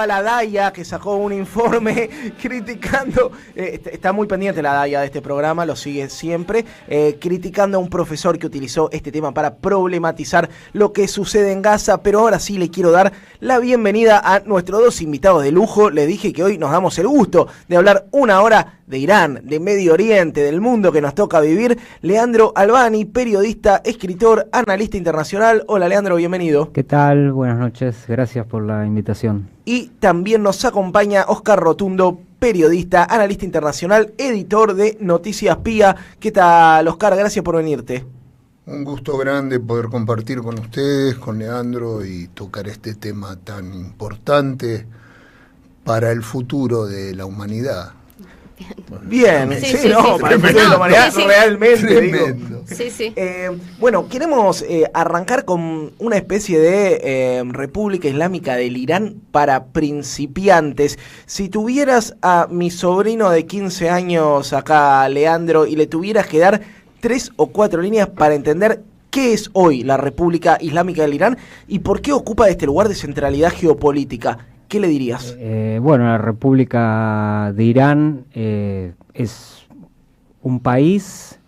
estaba la DAIA, que sacó un informe criticando, está muy pendiente la DAIA de este programa, lo sigue siempre, criticando a un profesor que utilizó este tema para problematizar lo que sucede en Gaza. Pero ahora sí le quiero dar la bienvenida a nuestros dos invitados de lujo. Les dije que hoy nos damos el gusto de hablar una hora de Irán, de Medio Oriente, del mundo que nos toca vivir. Leandro Albani, periodista, escritor, analista internacional. Hola Leandro, bienvenido. ¿Qué tal? Buenas noches, gracias por la invitación. Y también nos acompaña Oscar Rotundo, periodista, analista internacional, editor de Noticias Pía. ¿Qué tal, Oscar? Gracias por venirte. Un gusto grande poder compartir con ustedes, con Leandro, y tocar este tema tan importante para el futuro de la humanidad. Bien, sí, no, para el futuro de la humanidad, realmente. Tremendo. Digo. Bueno, queremos arrancar con una especie de República Islámica del Irán para principiantes. Si tuvieras a mi sobrino de 15 años acá, Leandro, y le tuvieras que dar 3 o 4 líneas para entender qué es hoy la República Islámica del Irán y por qué ocupa este lugar de centralidad geopolítica, ¿qué le dirías? Bueno, la República de Irán es un país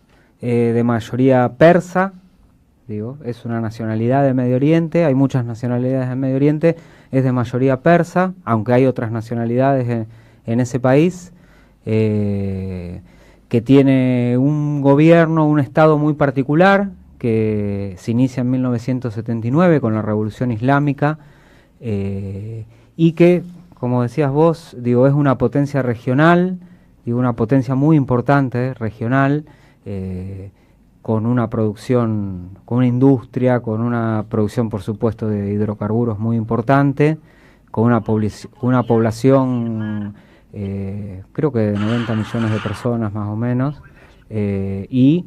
de mayoría persa, digo, es una nacionalidad de Medio Oriente, hay muchas nacionalidades en Medio Oriente, es de mayoría persa, aunque hay otras nacionalidades en ese país, que tiene un gobierno, un estado muy particular, que se inicia en 1979 con la Revolución Islámica, y que, como decías vos, digo, es una potencia regional, digo, una potencia muy importante regional, con una producción, con una industria, con una producción, por supuesto, de hidrocarburos muy importante, con una población, creo que de 90 millones de personas más o menos, y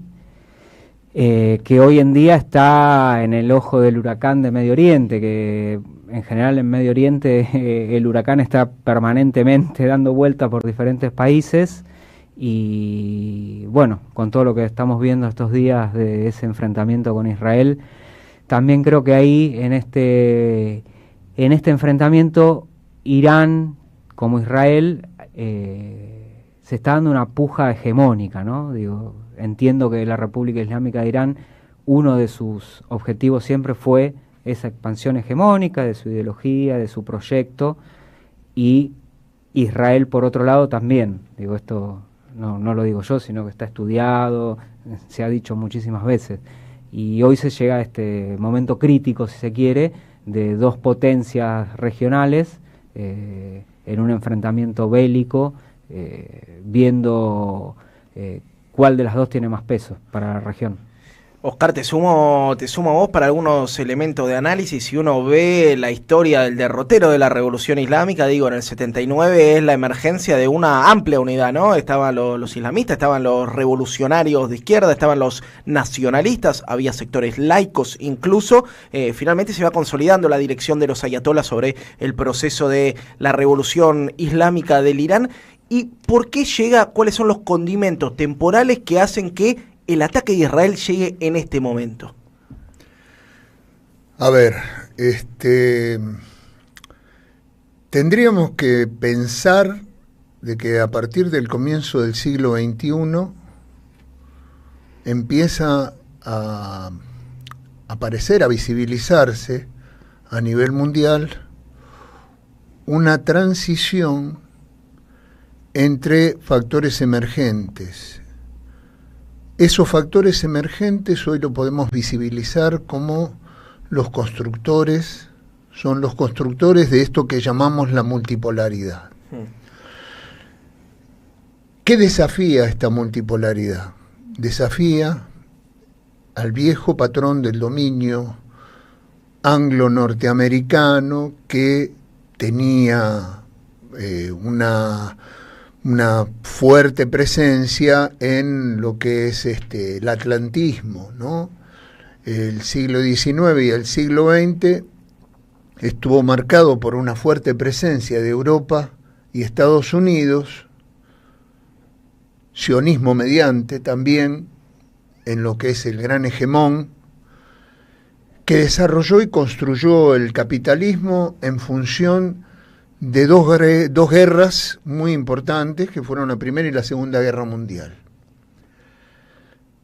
que hoy en día está en el ojo del huracán de Medio Oriente, que en general en Medio Oriente el huracán está permanentemente dando vueltas por diferentes países, y bueno, con todo lo que estamos viendo estos días de ese enfrentamiento con Israel, también creo que ahí en este enfrentamiento Irán como Israel se está dando una puja hegemónica, ¿no? Digo, entiendo que la República Islámica de Irán, uno de sus objetivos siempre fue esa expansión hegemónica de su ideología, de su proyecto, y Israel por otro lado también. Digo, esto no lo digo yo, sino que está estudiado, se ha dicho muchísimas veces, y hoy se llega a este momento crítico, si se quiere, de dos potencias regionales en un enfrentamiento bélico, viendo cuál de las dos tiene más peso para la región. Oscar, te sumo a vos para algunos elementos de análisis. Si uno ve la historia del derrotero de la Revolución Islámica, digo, en el 79 es la emergencia de una amplia unidad, ¿no? Estaban los islamistas, estaban los revolucionarios de izquierda, estaban los nacionalistas, había sectores laicos incluso. Finalmente se va consolidando la dirección de los ayatolás sobre el proceso de la Revolución Islámica del Irán. ¿Y por qué llega? ¿Cuáles son los condimentos temporales que hacen que el ataque de Israel llegue en este momento? A ver, tendríamos que pensar de que a partir del comienzo del siglo XXI empieza a aparecer, a visibilizarse a nivel mundial una transición entre factores emergentes. Esos factores emergentes hoy lo podemos visibilizar como los constructores, son los constructores de esto que llamamos la multipolaridad. ¿Qué desafía esta multipolaridad? Desafía al viejo patrón del dominio anglo-norteamericano que tenía una fuerte presencia en lo que es el atlantismo, ¿no? El siglo XIX y el siglo XX estuvo marcado por una fuerte presencia de Europa y Estados Unidos, sionismo mediante también, en lo que es el gran hegemón, que desarrolló y construyó el capitalismo en función de dos guerras muy importantes, que fueron la Primera y la Segunda Guerra Mundial.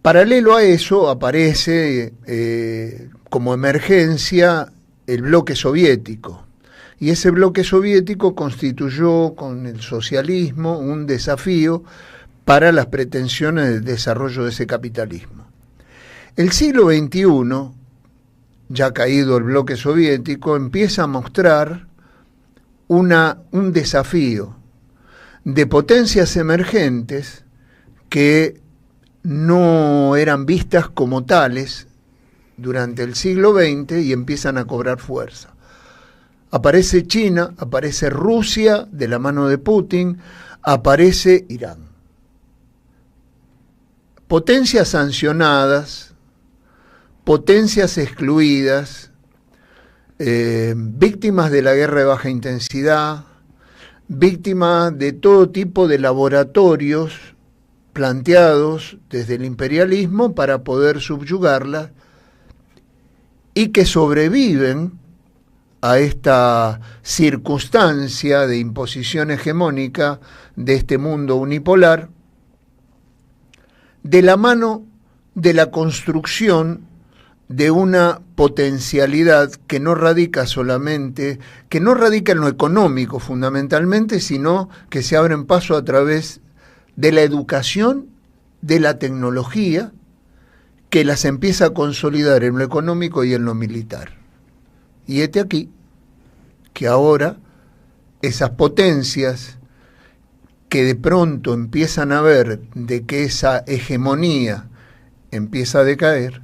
Paralelo a eso aparece como emergencia el bloque soviético, y ese bloque soviético constituyó con el socialismo un desafío para las pretensiones del desarrollo de ese capitalismo. El siglo XXI, ya caído el bloque soviético, empieza a mostrar un desafío de potencias emergentes que no eran vistas como tales durante el siglo XX y empiezan a cobrar fuerza. Aparece China, aparece Rusia de la mano de Putin, aparece Irán. Potencias sancionadas, potencias excluidas, víctimas de la guerra de baja intensidad, víctimas de todo tipo de laboratorios planteados desde el imperialismo para poder subyugarla, y que sobreviven a esta circunstancia de imposición hegemónica de este mundo unipolar, de la mano de la construcción de una potencialidad que no radica en lo económico fundamentalmente, sino que se abren paso a través de la educación, de la tecnología, que las empieza a consolidar en lo económico y en lo militar. Y este aquí, que ahora esas potencias que de pronto empiezan a ver de que esa hegemonía empieza a decaer,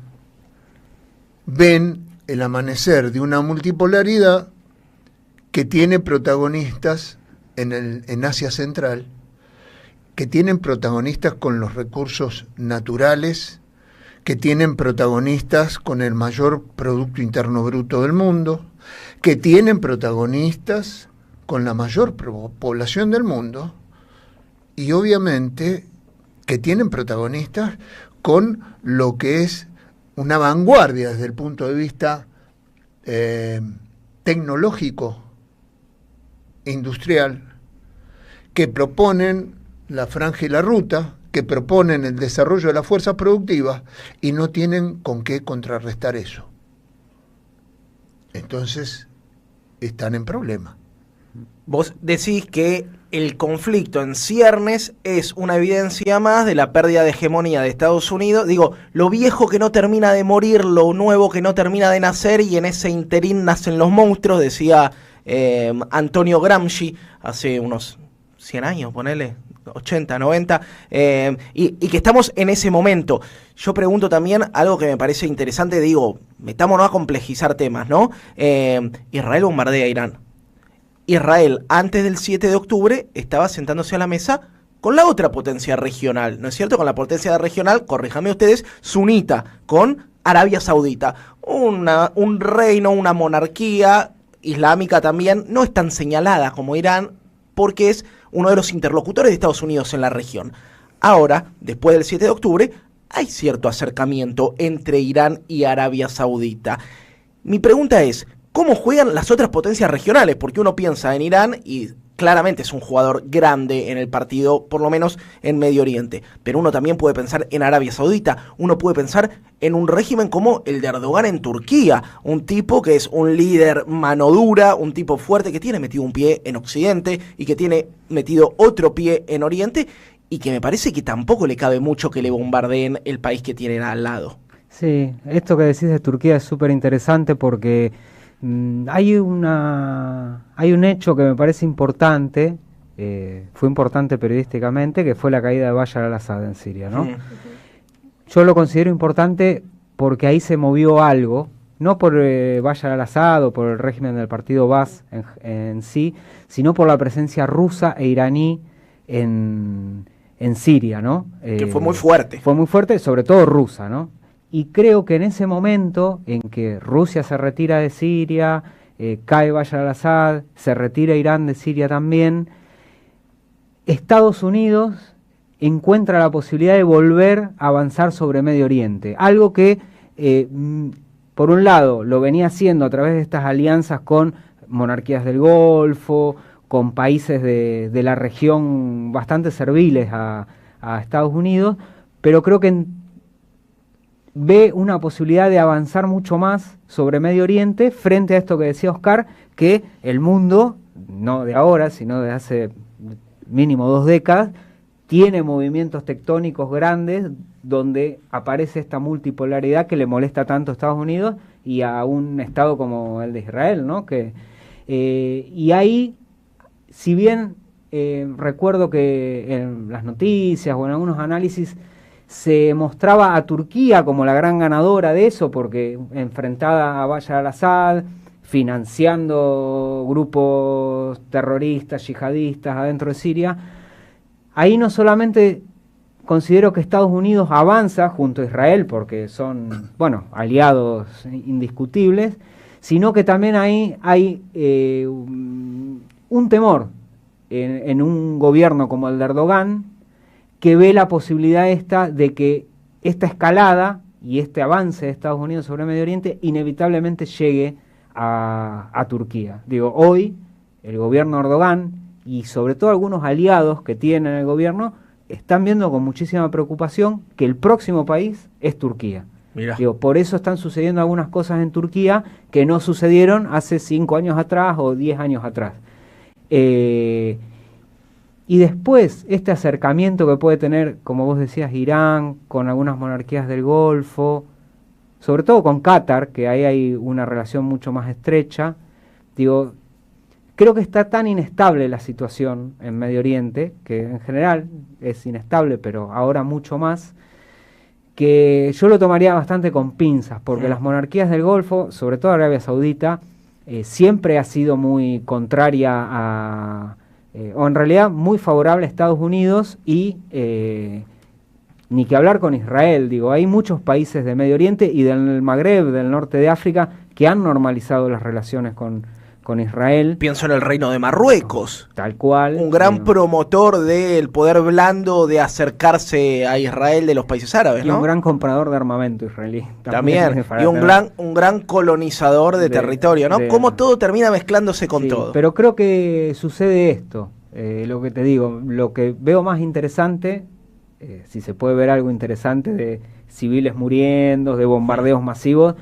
ven el amanecer de una multipolaridad que tiene protagonistas en Asia Central, que tienen protagonistas con los recursos naturales, que tienen protagonistas con el mayor Producto Interno Bruto del mundo, que tienen protagonistas con la mayor población del mundo, y obviamente que tienen protagonistas con lo que es una vanguardia desde el punto de vista tecnológico, industrial, que proponen la franja y la ruta, que proponen el desarrollo de las fuerzas productivas y no tienen con qué contrarrestar eso. Entonces, están en problema. Vos decís que el conflicto en ciernes es una evidencia más de la pérdida de hegemonía de Estados Unidos. Digo, lo viejo que no termina de morir, lo nuevo que no termina de nacer, y en ese interín nacen los monstruos, decía Antonio Gramsci hace unos 100 años, ponele, 80, 90, y que estamos en ese momento. Yo pregunto también algo que me parece interesante, digo, metámonos a complejizar temas, ¿no? Israel bombardea a Irán. Israel, antes del 7 de octubre, estaba sentándose a la mesa con la otra potencia regional, ¿no es cierto? Con la potencia regional, corríjame ustedes, sunita, con Arabia Saudita. Un reino, una monarquía islámica también, no es tan señalada como Irán, porque es uno de los interlocutores de Estados Unidos en la región. Ahora, después del 7 de octubre, hay cierto acercamiento entre Irán y Arabia Saudita. Mi pregunta es, ¿cómo juegan las otras potencias regionales? Porque uno piensa en Irán y claramente es un jugador grande en el partido, por lo menos en Medio Oriente. Pero uno también puede pensar en Arabia Saudita, uno puede pensar en un régimen como el de Erdogan en Turquía, un tipo que es un líder mano dura, un tipo fuerte que tiene metido un pie en Occidente y que tiene metido otro pie en Oriente, y que me parece que tampoco le cabe mucho que le bombardeen el país que tienen al lado. Sí, esto que decís de Turquía es súper interesante porque hay un hecho que me parece importante, fue importante periodísticamente, que fue la caída de Bashar al-Assad en Siria, ¿no? Yo lo considero importante porque ahí se movió algo, no por Bashar al-Assad o por el régimen del partido Baas en sí, sino por la presencia rusa e iraní en Siria, ¿no? Que fue muy fuerte. Fue muy fuerte, sobre todo rusa, ¿no? Y creo que en ese momento en que Rusia se retira de Siria, cae Bashar al-Assad, se retira Irán de Siria también, Estados Unidos encuentra la posibilidad de volver a avanzar sobre Medio Oriente. Algo que, por un lado, lo venía haciendo a través de estas alianzas con monarquías del Golfo, con países de la región bastante serviles a Estados Unidos, pero creo que ve una posibilidad de avanzar mucho más sobre Medio Oriente frente a esto que decía Oscar, que el mundo, no de ahora, sino de hace mínimo 2 décadas, tiene movimientos tectónicos grandes donde aparece esta multipolaridad que le molesta tanto a Estados Unidos y a un Estado como el de Israel, ¿no? Y ahí, si bien recuerdo que en las noticias o en algunos análisis se mostraba a Turquía como la gran ganadora de eso, porque enfrentada a Bashar al-Assad, financiando grupos terroristas, yihadistas adentro de Siria, ahí no solamente considero que Estados Unidos avanza junto a Israel, porque son, bueno, aliados indiscutibles, sino que también ahí hay un temor en un gobierno como el de Erdogan, que ve la posibilidad de que esta escalada y este avance de Estados Unidos sobre Medio Oriente inevitablemente llegue a Turquía. Digo, hoy el gobierno de Erdogan y sobre todo algunos aliados que tienen el gobierno están viendo con muchísima preocupación que el próximo país es Turquía. Mirá. Digo, por eso están sucediendo algunas cosas en Turquía que no sucedieron hace 5 años atrás o 10 años atrás. Y después, este acercamiento que puede tener, como vos decías, Irán, con algunas monarquías del Golfo, sobre todo con Qatar, que ahí hay una relación mucho más estrecha. Digo, creo que está tan inestable la situación en Medio Oriente, que en general es inestable, pero ahora mucho más, que yo lo tomaría bastante con pinzas, porque las monarquías del Golfo, sobre todo Arabia Saudita, siempre ha sido muy contraria o en realidad muy favorable a Estados Unidos y ni que hablar con Israel. Digo, hay muchos países de Medio Oriente y del Magreb, del norte de África, que han normalizado las relaciones con Israel. Pienso en el Reino de Marruecos. Tal cual. Un gran promotor del poder blando de acercarse a Israel de los países árabes, ¿no? Y un gran comprador de armamento israelí. También. Y un gran colonizador de territorio, ¿no? Cómo todo termina mezclándose con todo. Pero creo que sucede esto. Lo que te digo, lo que veo más interesante, si se puede ver algo interesante de civiles muriendo, de bombardeos masivos,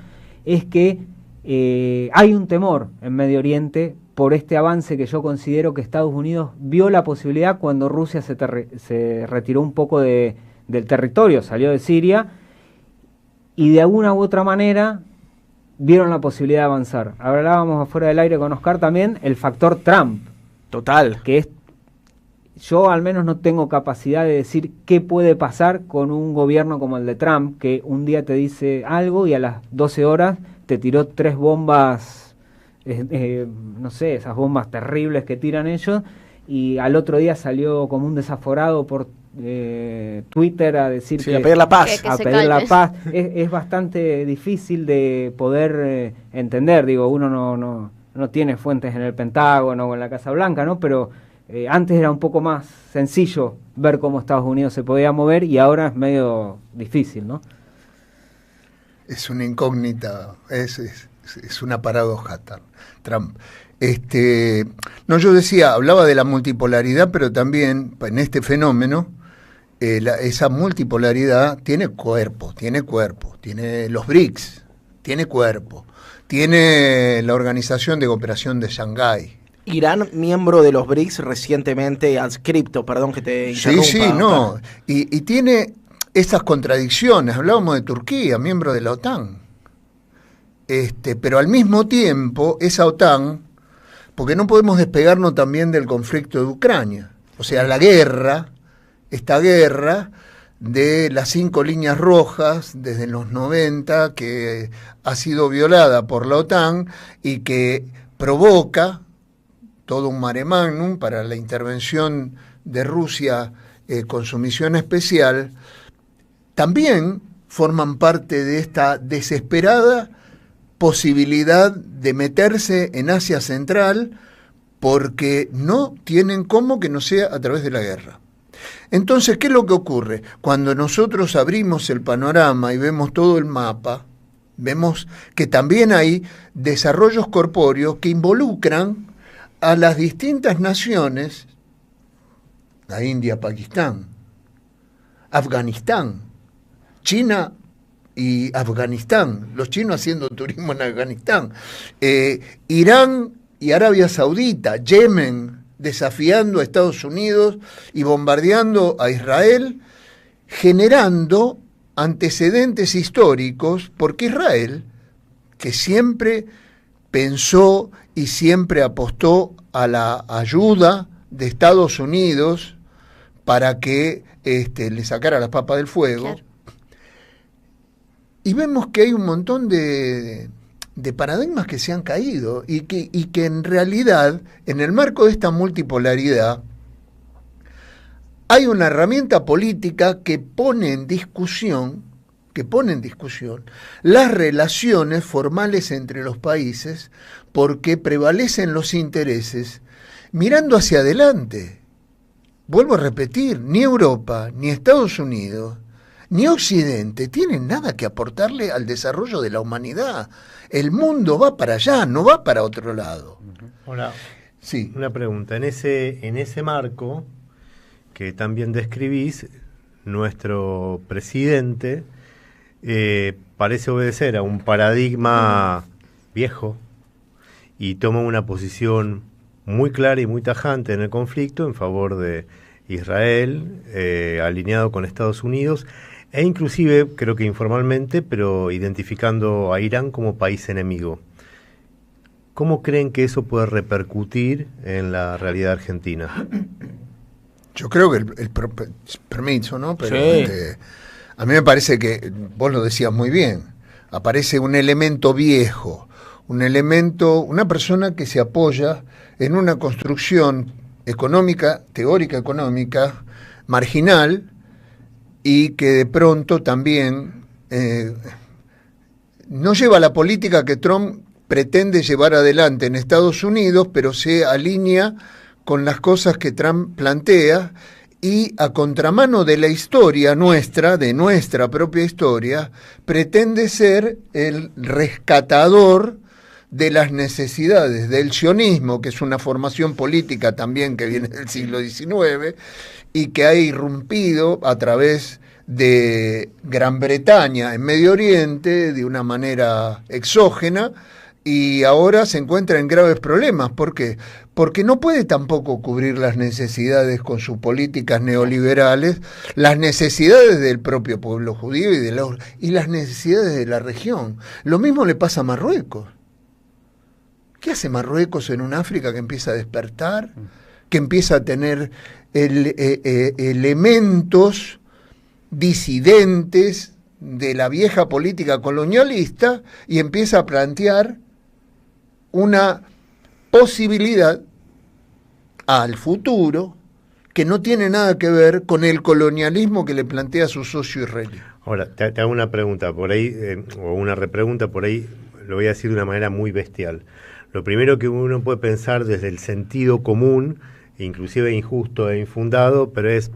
es que hay un temor en Medio Oriente por este avance que yo considero que Estados Unidos vio la posibilidad cuando Rusia se retiró un poco del territorio, salió de Siria, y de alguna u otra manera vieron la posibilidad de avanzar. Hablábamos afuera del aire con Oscar también, el factor Trump. Total. Que es, yo al menos no tengo capacidad de decir qué puede pasar con un gobierno como el de Trump, que un día te dice algo y a las 12 horas te tiró 3 bombas, no sé, esas bombas terribles que tiran ellos, y al otro día salió como un desaforado por Twitter a decir a pedir la paz. A pedir la paz. Es bastante difícil de poder entender. Digo, uno no tiene fuentes en el Pentágono o en la Casa Blanca, ¿no? Pero antes era un poco más sencillo ver cómo Estados Unidos se podía mover y ahora es medio difícil, ¿no? Es una incógnita, es una paradoja, Trump. No, yo decía, hablaba de la multipolaridad, pero también en este fenómeno, esa multipolaridad tiene cuerpo, tiene los BRICS, tiene cuerpo, tiene la Organización de Cooperación de Shanghái. Irán, miembro de los BRICS, recientemente adscripto, perdón que te interrumpa. Sí, no, y tiene esas contradicciones. Hablábamos de Turquía, miembro de la OTAN. Pero al mismo tiempo, esa OTAN, porque no podemos despegarnos también del conflicto de Ucrania. O sea, esta guerra de las 5 líneas rojas desde los 90, que ha sido violada por la OTAN y que provoca todo un mare magnum para la intervención de Rusia con su misión especial, también forman parte de esta desesperada posibilidad de meterse en Asia Central porque no tienen cómo que no sea a través de la guerra. Entonces, ¿qué es lo que ocurre? Cuando nosotros abrimos el panorama y vemos todo el mapa, vemos que también hay desarrollos corpóreos que involucran a las distintas naciones, la India, Pakistán, Afganistán, China y Afganistán, los chinos haciendo turismo en Afganistán, Irán y Arabia Saudita, Yemen desafiando a Estados Unidos y bombardeando a Israel, generando antecedentes históricos, porque Israel, que siempre pensó y siempre apostó a la ayuda de Estados Unidos para que le sacara las papas del fuego, claro. Y vemos que hay un montón de paradigmas que se han caído y que en realidad, en el marco de esta multipolaridad, hay una herramienta política que pone en discusión las relaciones formales entre los países, porque prevalecen los intereses mirando hacia adelante. Vuelvo a repetir, ni Europa, ni Estados Unidos, ni Occidente tienen nada que aportarle al desarrollo de la humanidad. El mundo va para allá, no va para otro lado. Hola, sí. Una pregunta. En ese marco que también describís, nuestro presidente parece obedecer a un paradigma viejo y toma una posición muy clara y muy tajante en el conflicto en favor de Israel, alineado con Estados Unidos, e inclusive, creo que informalmente, pero identificando a Irán como país enemigo. ¿Cómo creen que eso puede repercutir en la realidad argentina? Yo creo que permiso, ¿no? Pero sí. A mí me parece que, vos lo decías muy bien, aparece un elemento viejo, una persona que se apoya en una construcción económica, teórica económica, marginal, y que de pronto también no lleva la política que Trump pretende llevar adelante en Estados Unidos, pero se alinea con las cosas que Trump plantea, y a contramano de la historia nuestra, de nuestra propia historia, pretende ser el rescatador de las necesidades del sionismo, que es una formación política también que viene del siglo XIX y que ha irrumpido a través de Gran Bretaña en Medio Oriente de una manera exógena, y ahora se encuentra en graves problemas. ¿Por qué? Porque no puede tampoco cubrir las necesidades con sus políticas neoliberales, las necesidades del propio pueblo judío y las necesidades de la región. Lo mismo le pasa a Marruecos. ¿Qué hace Marruecos en un África que empieza a despertar, que empieza a tener elementos disidentes de la vieja política colonialista y empieza a plantear una posibilidad al futuro que no tiene nada que ver con el colonialismo que le plantea su socio israelí? Ahora, te hago una pregunta por ahí, o una repregunta por ahí, lo voy a decir de una manera muy bestial. Lo primero que uno puede pensar desde el sentido común, inclusive injusto e infundado, pero es,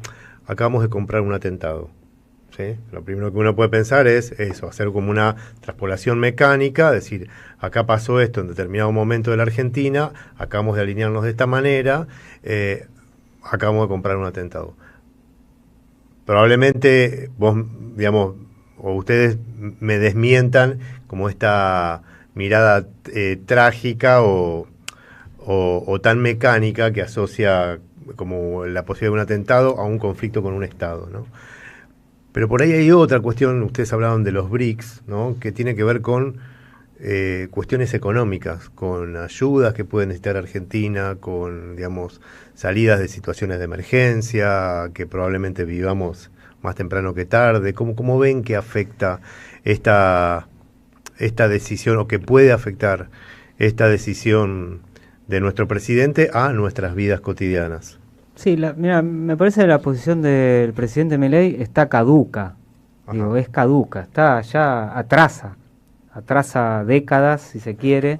acabamos de comprar un atentado. ¿Sí? Lo primero que uno puede pensar es eso, hacer como una transpolación mecánica, decir, acá pasó esto en determinado momento de la Argentina, acabamos de alinearnos de esta manera, acabamos de comprar un atentado. Probablemente vos, digamos, o ustedes me desmientan como esta mirada trágica o tan mecánica que asocia como la posibilidad de un atentado a un conflicto con un Estado, ¿no? Pero por ahí hay otra cuestión, ustedes hablaban de los BRICS, ¿no? Que tiene que ver con cuestiones económicas, con ayudas que puede necesitar Argentina, con, digamos, salidas de situaciones de emergencia, que probablemente vivamos más temprano que tarde. ¿Cómo ven que afecta esta decisión, o que puede afectar esta decisión de nuestro presidente a nuestras vidas cotidianas? Sí, mira, me parece que la posición del presidente Milei está caduca. Ajá. Digo, es caduca, está ya atrasa décadas, si se quiere.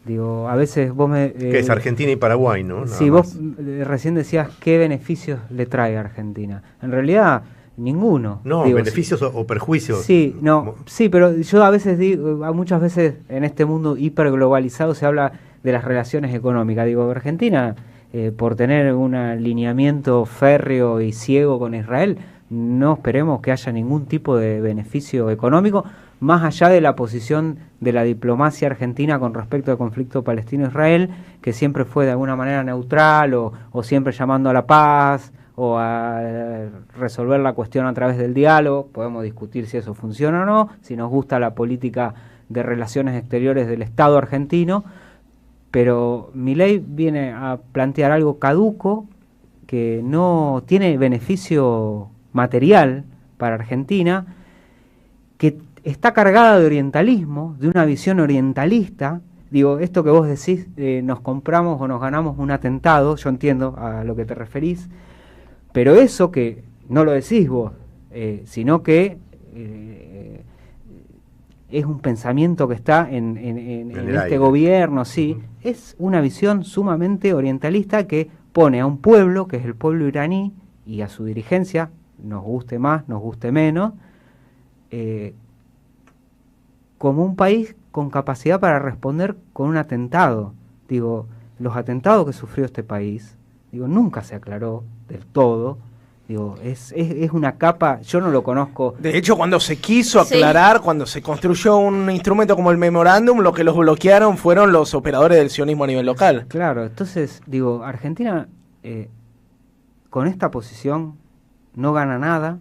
Digo, a veces vos me... que es Argentina y Paraguay, ¿no? Sí, vos recién decías qué beneficios le trae a Argentina. En realidad, ninguno. No, digo, beneficios o perjuicios. Sí, no, sí, pero yo a veces digo, muchas veces en este mundo hiperglobalizado se habla de las relaciones económicas. Digo, Argentina, por tener un alineamiento férreo y ciego con Israel, no esperemos que haya ningún tipo de beneficio económico, más allá de la posición de la diplomacia argentina con respecto al conflicto palestino-israel, que siempre fue de alguna manera neutral o siempre llamando a la paz o a resolver la cuestión a través del diálogo. Podemos discutir si eso funciona o no, si nos gusta la política de relaciones exteriores del Estado argentino, pero Milei viene a plantear algo caduco que no tiene beneficio material para Argentina, que está cargada de orientalismo, de una visión orientalista. Digo, esto que vos decís, nos compramos o nos ganamos un atentado, yo entiendo a lo que te referís, pero eso que no lo decís vos, sino que es un pensamiento que está en este aire. Gobierno, sí, es una visión sumamente orientalista que pone a un pueblo, que es el pueblo iraní, y a su dirigencia, nos guste más, nos guste menos, como un país con capacidad para responder con un atentado. Digo, los atentados que sufrió este país, digo, nunca se aclaró del todo. Digo, es una capa, yo no lo conozco. De hecho, cuando se quiso aclarar, cuando se construyó un instrumento como el memorándum, lo que los bloquearon fueron los operadores del sionismo a nivel local. Claro, entonces, digo, Argentina con esta posición no gana nada,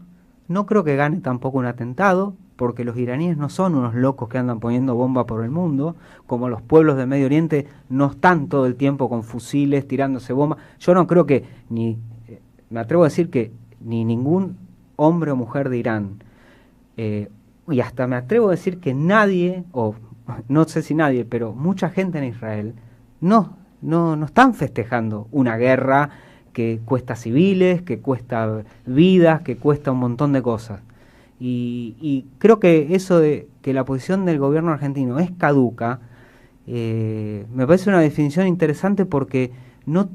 no creo que gane tampoco un atentado, porque los iraníes no son unos locos que andan poniendo bomba por el mundo, como los pueblos de Medio Oriente no están todo el tiempo con fusiles tirándose bombas. Yo no creo que me atrevo a decir que ni ningún hombre o mujer de Irán, y hasta me atrevo a decir que nadie, o no sé si nadie, pero mucha gente en Israel, no están festejando una guerra que cuesta civiles, que cuesta vidas, que cuesta un montón de cosas. Y creo que eso de que la posición del gobierno argentino es caduca, me parece una definición interesante porque no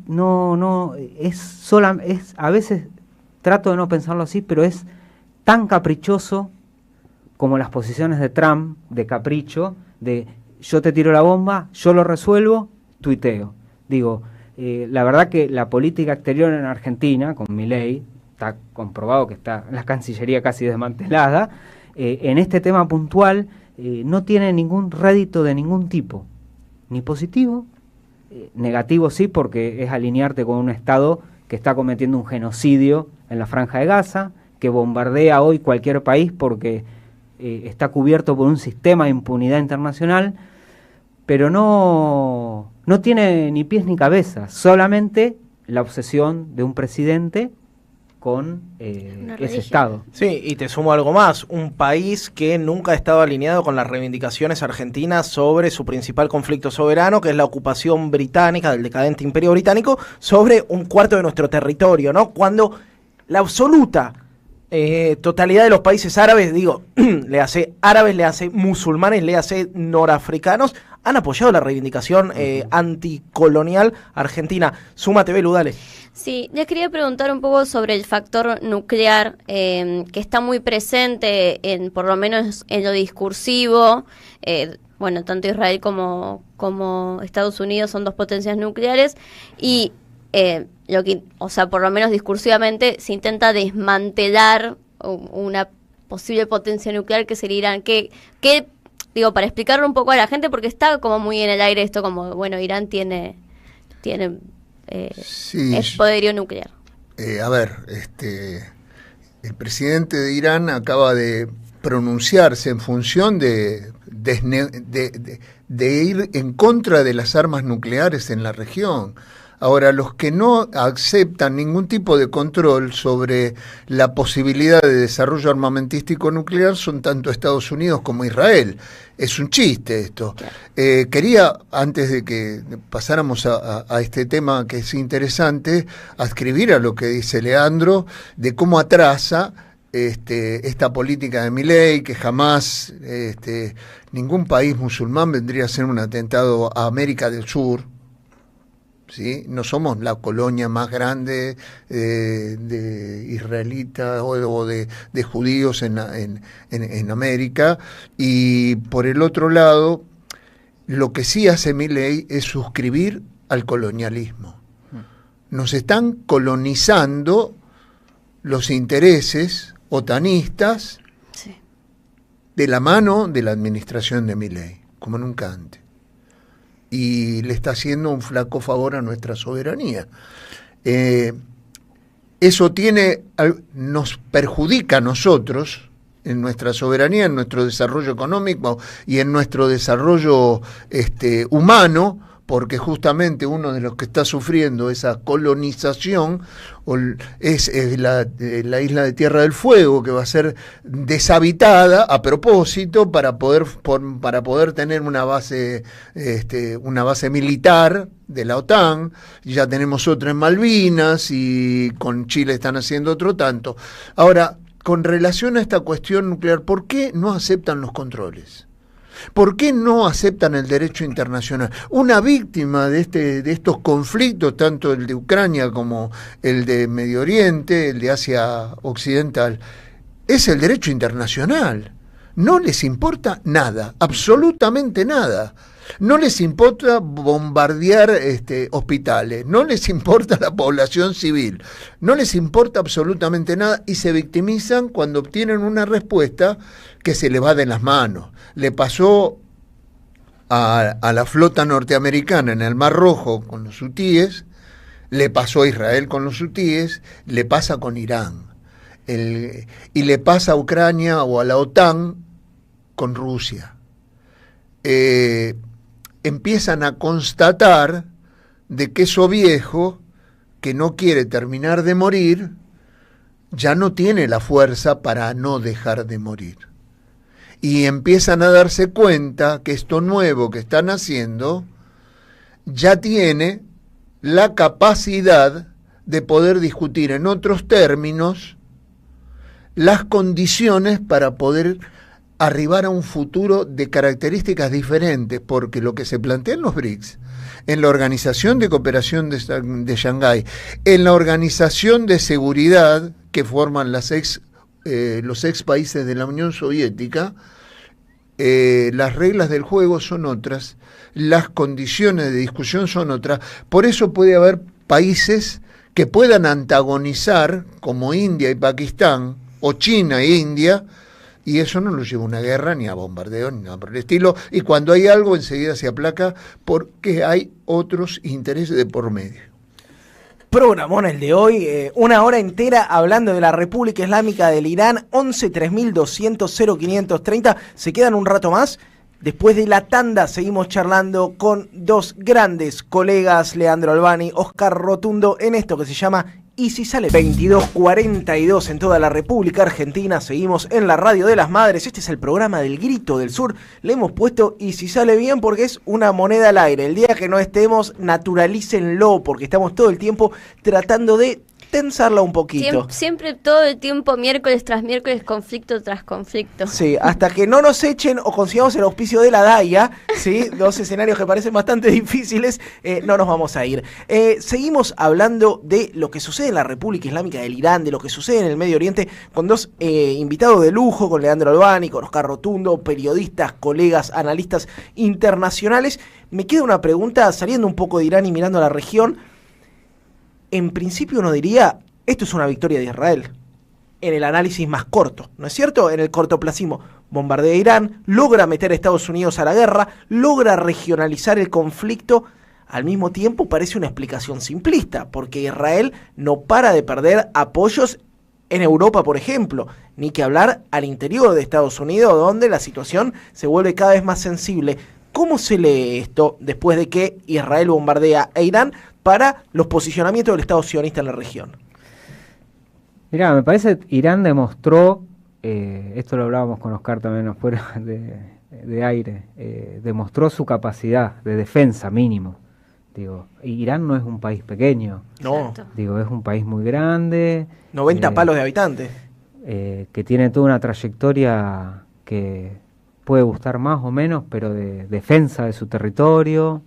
a veces trato de no pensarlo así, pero es tan caprichoso como las posiciones de Trump, de capricho, de yo te tiro la bomba, yo lo resuelvo, tuiteo. Digo, la verdad que la política exterior en Argentina, con Milei, está comprobado que está la Cancillería casi desmantelada, en este tema puntual no tiene ningún rédito de ningún tipo, ni positivo, negativo sí, porque es alinearte con un Estado que está cometiendo un genocidio en la Franja de Gaza, que bombardea hoy cualquier país porque está cubierto por un sistema de impunidad internacional, pero no tiene ni pies ni cabeza, solamente la obsesión de un presidente con ese Estado. Sí, y te sumo algo más, un país que nunca ha estado alineado con las reivindicaciones argentinas sobre su principal conflicto soberano, que es la ocupación británica del decadente Imperio Británico sobre un cuarto de nuestro territorio, ¿no? Cuando la absoluta totalidad de los países árabes, digo, le hace árabes, le hace musulmanes, le hace norafricanos, han apoyado la reivindicación anticolonial argentina. Súmate, Belu, dale. Sí, les quería preguntar un poco sobre el factor nuclear, que está muy presente, por lo menos en lo discursivo. Bueno, tanto Israel como Estados Unidos son dos potencias nucleares y por lo menos discursivamente se intenta desmantelar una posible potencia nuclear que sería Irán. Digo, para explicarlo un poco a la gente, porque está como muy en el aire esto, como, bueno, Irán tiene es poderío nuclear. El presidente de Irán acaba de pronunciarse en función de ir en contra de las armas nucleares en la región. Ahora, los que no aceptan ningún tipo de control sobre la posibilidad de desarrollo armamentístico nuclear son tanto Estados Unidos como Israel. Es un chiste esto. Quería, antes de que pasáramos a este tema que es interesante, adscribir a lo que dice Leandro de cómo atrasa esta política de Milei, que jamás ningún país musulmán vendría a ser un atentado a América del Sur. ¿Sí? No somos la colonia más grande de israelitas o de judíos en América. Y por el otro lado, Lo que sí hace Milei es suscribir al colonialismo. Nos están colonizando los intereses otanistas Sí. de la mano de la administración de Milei, como nunca antes. Y le está haciendo un flaco favor a nuestra soberanía. Eso nos perjudica a nosotros en nuestra soberanía, en nuestro desarrollo económico y en nuestro desarrollo humano, porque justamente uno de los que está sufriendo esa colonización es la isla de Tierra del Fuego, que va a ser deshabitada a propósito para poder tener una base militar de la OTAN. Ya tenemos otra en Malvinas y con Chile están haciendo otro tanto. Ahora, con relación a esta cuestión nuclear, ¿por qué no aceptan los controles? ¿Por qué no aceptan el derecho internacional? Una víctima de estos conflictos, tanto el de Ucrania como el de Medio Oriente, el de Asia Occidental, es el derecho internacional. No les importa nada, absolutamente nada. No les importa bombardear hospitales, no les importa la población civil, no les importa absolutamente nada y se victimizan cuando obtienen una respuesta que se les va de las manos. Le pasó a la flota norteamericana en el Mar Rojo con los hutíes, le pasó a Israel con los hutíes, le pasa con Irán, y le pasa a Ucrania o a la OTAN con Rusia. Empiezan a constatar de que eso viejo, que no quiere terminar de morir, ya no tiene la fuerza para no dejar de morir. Y empiezan a darse cuenta que esto nuevo que están haciendo ya tiene la capacidad de poder discutir en otros términos las condiciones para poder arribar a un futuro de características diferentes, porque lo que se plantea en los BRICS, en la Organización de Cooperación de Shanghái, en la Organización de Seguridad que forman los ex países de la Unión Soviética, las reglas del juego son otras, las condiciones de discusión son otras. Por eso puede haber países que puedan antagonizar, como India y Pakistán, o China e India, y eso no lo lleva a una guerra, ni a bombardeo, ni nada por el estilo, y cuando hay algo enseguida se aplaca porque hay otros intereses de por medio. Programón el de hoy, una hora entera hablando de la República Islámica del Irán, 11-3200-0530, se quedan un rato más. Después de la tanda seguimos charlando con dos grandes colegas, Leandro Albani, Oscar Rotundo, en esto que se llama Y si sale 22:42 en toda la República Argentina. Seguimos en la Radio de las Madres. Este es el programa del Grito del Sur. Le hemos puesto Y si sale bien porque es una moneda al aire. El día que no estemos, naturalícenlo, porque estamos todo el tiempo tratando de tensarla un poquito. Siempre todo el tiempo, miércoles tras miércoles, conflicto tras conflicto. Sí, hasta que no nos echen o consigamos el auspicio de la DAIA, ¿sí? Dos escenarios que parecen bastante difíciles, no nos vamos a ir. Seguimos hablando de lo que sucede en la República Islámica del Irán, de lo que sucede en el Medio Oriente, con dos invitados de lujo, con Leandro Albani, con Oscar Rotundo, periodistas, colegas, analistas internacionales. Me queda una pregunta, saliendo un poco de Irán y mirando a la región. En principio uno diría, esto es una victoria de Israel, en el análisis más corto, ¿no es cierto? En el cortoplacismo, bombardea Irán, logra meter a Estados Unidos a la guerra, logra regionalizar el conflicto. Al mismo tiempo parece una explicación simplista, porque Israel no para de perder apoyos en Europa, por ejemplo, ni que hablar al interior de Estados Unidos, donde la situación se vuelve cada vez más sensible. ¿Cómo se lee esto después de que Israel bombardea a Irán para los posicionamientos del Estado sionista en la región? Mirá, me parece que Irán demostró, esto lo hablábamos con Oscar también fuera de aire, demostró su capacidad de defensa mínimo. Digo, Irán no es un país pequeño. No. Digo, es un país muy grande. 90 palos de habitantes. Que tiene toda una trayectoria que puede gustar más o menos, pero de defensa de su territorio,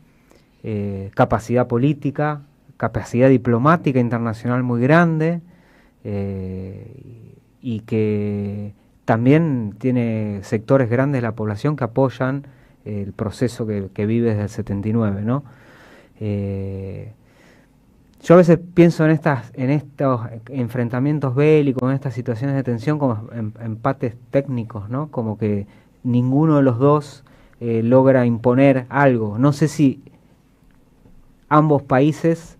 capacidad política, capacidad diplomática internacional muy grande, y que también tiene sectores grandes de la población que apoyan el proceso que vive desde el 79, ¿no? Yo a veces pienso en estos enfrentamientos bélicos, en estas situaciones de tensión como empates técnicos, ¿no? Como que ninguno de los dos logra imponer algo. No sé si ambos países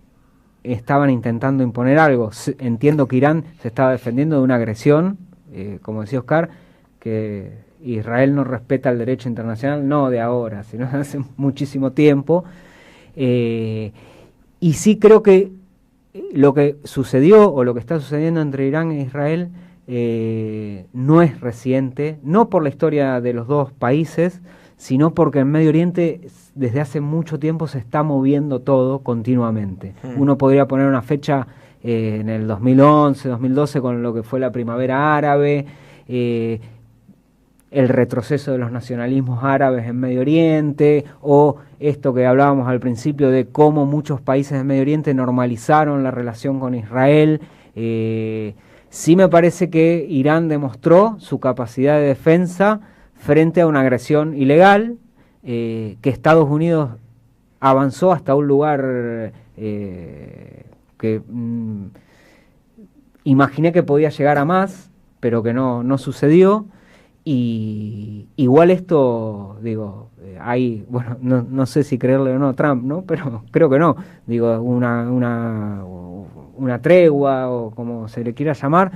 estaban intentando imponer algo. Entiendo que Irán se estaba defendiendo de una agresión, como decía Oscar, que Israel no respeta el derecho internacional, no de ahora, sino de hace muchísimo tiempo. Y sí creo que lo que sucedió o lo que está sucediendo entre Irán e Israel no es reciente, no por la historia de los dos países, sino porque en Medio Oriente desde hace mucho tiempo se está moviendo todo continuamente. Uno podría poner una fecha en el 2011, 2012 con lo que fue la primavera árabe, el retroceso de los nacionalismos árabes en Medio Oriente, o esto que hablábamos al principio de cómo muchos países de Medio Oriente normalizaron la relación con Israel. Sí me parece que Irán demostró su capacidad de defensa frente a una agresión ilegal, que Estados Unidos avanzó hasta un lugar que imaginé que podía llegar a más, pero que no sucedió. Y igual esto, digo, hay, bueno, no sé si creerle o no a Trump, ¿no? Pero creo que no. Digo, una tregua o como se le quiera llamar,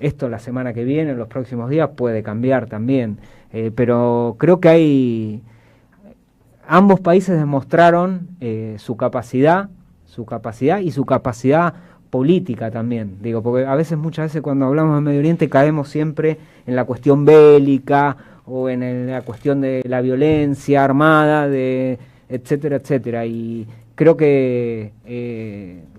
esto la semana que viene, en los próximos días, puede cambiar también. Pero creo que ambos países demostraron su capacidad y su capacidad política también, digo, porque muchas veces cuando hablamos de Medio Oriente caemos siempre en la cuestión bélica o en la cuestión de la violencia armada, etcétera, etcétera, y creo que